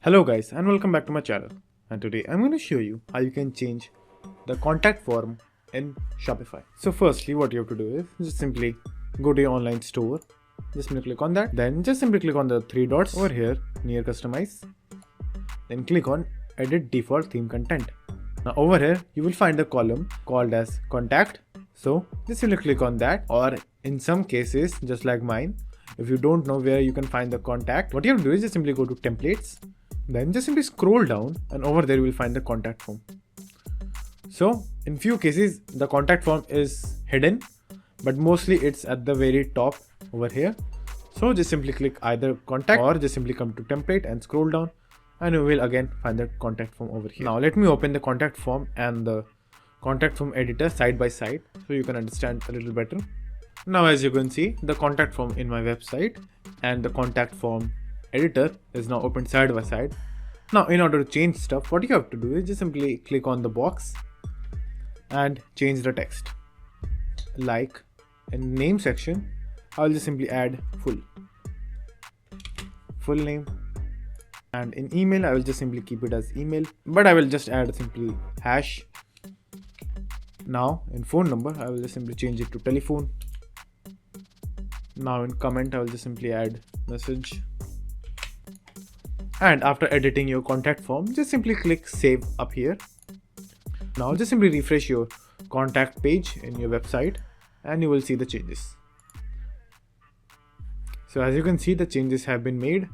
Hello guys and welcome back to my channel, and today I'm going to show you how you can change the contact form in Shopify. So firstly what you have to do is just simply go to your online store, just simply click on that, then just simply click on the three dots over here near customize, then click on edit default theme content. Now over here you will find a column called as contact, so just simply click on that, or in some cases just like mine, if you don't know where you can find the contact, what you have to do is just simply go to templates, then just simply scroll down and over there you will find the contact form. So in few cases the contact form is hidden, but mostly it's at the very top over here. So just simply click either contact or just simply come to template and scroll down and you will again find the contact form over here. Now let me open the contact form and the contact form editor side by side so you can understand a little better. Now as you can see, the contact form in my website and the contact form editor is now open side by side. Now in order to change stuff, what you have to do is just simply click on the box and change the text. Like in name section, I'll just simply add full name, and in email I will just simply keep it as email, but I will just add simply hash. Now in phone number I will just simply change it to telephone. Now in comment I will just simply add message. And after editing your contact form, just simply click save up here. Now just simply refresh your contact page in your website and you will see the changes. So as you can see, the changes have been made,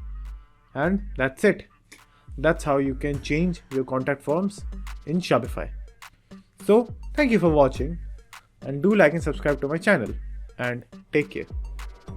and that's it. That's how you can change your contact forms in Shopify. So thank you for watching, and do like and subscribe to my channel, and take care.